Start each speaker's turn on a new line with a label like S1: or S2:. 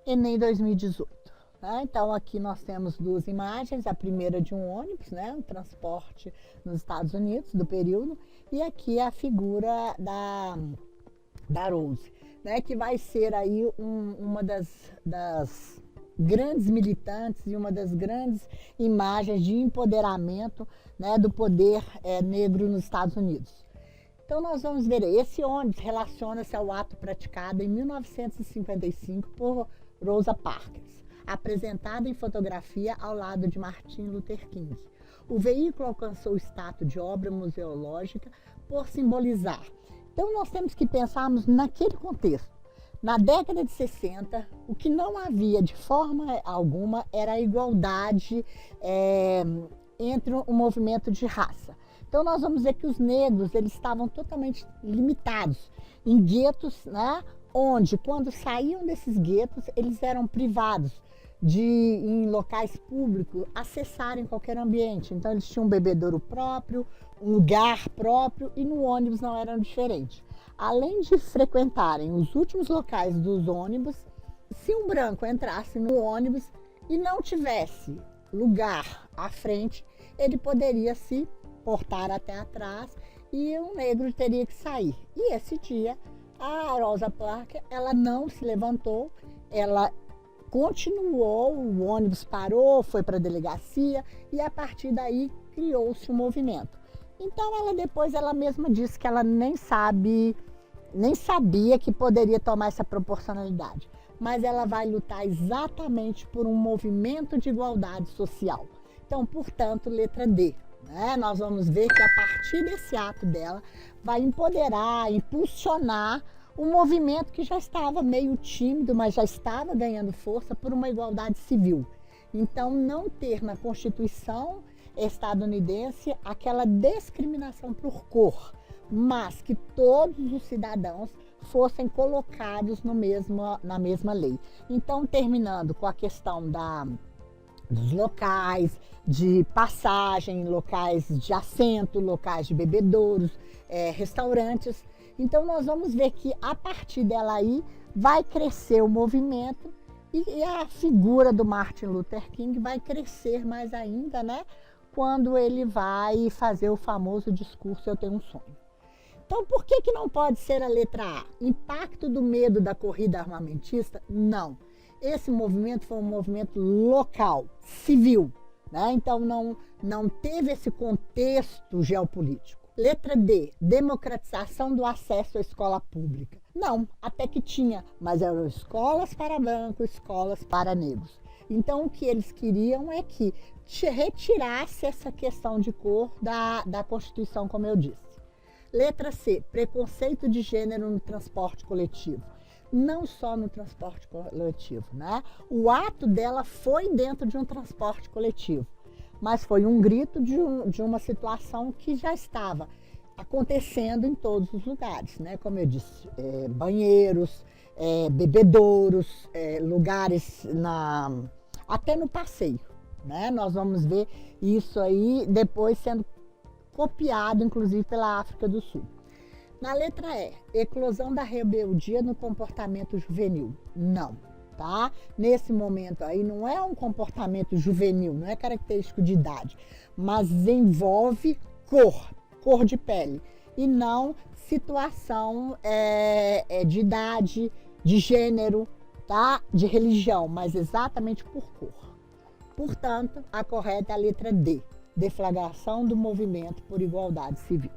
S1: Enem 2018. Né? Então aqui nós temos duas imagens, a primeira de um ônibus, né, um transporte nos Estados Unidos do período, e aqui a figura da Rose, né, que vai ser aí uma das grandes militantes e uma das grandes imagens de empoderamento, né, do poder negro nos Estados Unidos. Então nós vamos ver, esse ônibus relaciona-se ao ato praticado em 1955 por Rosa Parks, apresentada em fotografia ao lado de Martin Luther King. O veículo alcançou o status de obra museológica por simbolizar. Então nós temos que pensarmos naquele contexto. Na década de 60, o que não havia de forma alguma era a igualdade entre o movimento de raça. Então nós vamos ver que os negros eles estavam totalmente limitados em guetos, né, onde quando saíam desses guetos eles eram privados de, em locais públicos, acessarem qualquer ambiente. Então eles tinham um bebedouro próprio, um lugar próprio, e no ônibus não era diferente. Além de frequentarem os últimos locais dos ônibus, se um branco entrasse no ônibus e não tivesse lugar à frente, ele poderia se portar até atrás e o negro teria que sair. E esse dia a Rosa Parks, ela não se levantou, ela continuou, o ônibus parou, foi para a delegacia e a partir daí criou-se um movimento. Então ela mesma disse que ela nem sabia que poderia tomar essa proporcionalidade, mas ela vai lutar exatamente por um movimento de igualdade social. Então, portanto, letra D. Né? Nós vamos ver que a partir desse ato dela vai empoderar, impulsionar um movimento que já estava meio tímido, mas já estava ganhando força por uma igualdade civil. Então, não ter na Constituição estadunidense aquela discriminação por cor, mas que todos os cidadãos fossem colocados na mesma lei. Então, terminando com a questão dos locais de passagem, locais de assento, locais de bebedouros, restaurantes. Então nós vamos ver que a partir dela aí vai crescer o movimento e a figura do Martin Luther King vai crescer mais ainda, né? Quando ele vai fazer o famoso discurso "Eu tenho um sonho". Então por que não pode ser a letra A? Impacto do medo da corrida armamentista? Não. Esse movimento foi um movimento local, civil, né? Então não teve esse contexto geopolítico. Letra D, democratização do acesso à escola pública. Não, até que tinha, mas eram escolas para brancos, escolas para negros. Então o que eles queriam é que retirasse essa questão de cor da Constituição, como eu disse. Letra C, preconceito de gênero no transporte coletivo. Não só no transporte coletivo, né? O ato dela foi dentro de um transporte coletivo, mas foi um grito de uma situação que já estava acontecendo em todos os lugares, né? Como eu disse, banheiros, bebedouros, lugares até no passeio, né? Nós vamos ver isso aí depois sendo copiado, inclusive, pela África do Sul. Na letra E, eclosão da rebeldia no comportamento juvenil. Não, tá? Nesse momento aí não é um comportamento juvenil, não é característico de idade, mas envolve cor de pele e não situação de idade, de gênero, tá? De religião, mas exatamente por cor. Portanto, a correta é a letra D, deflagração do movimento por igualdade civil.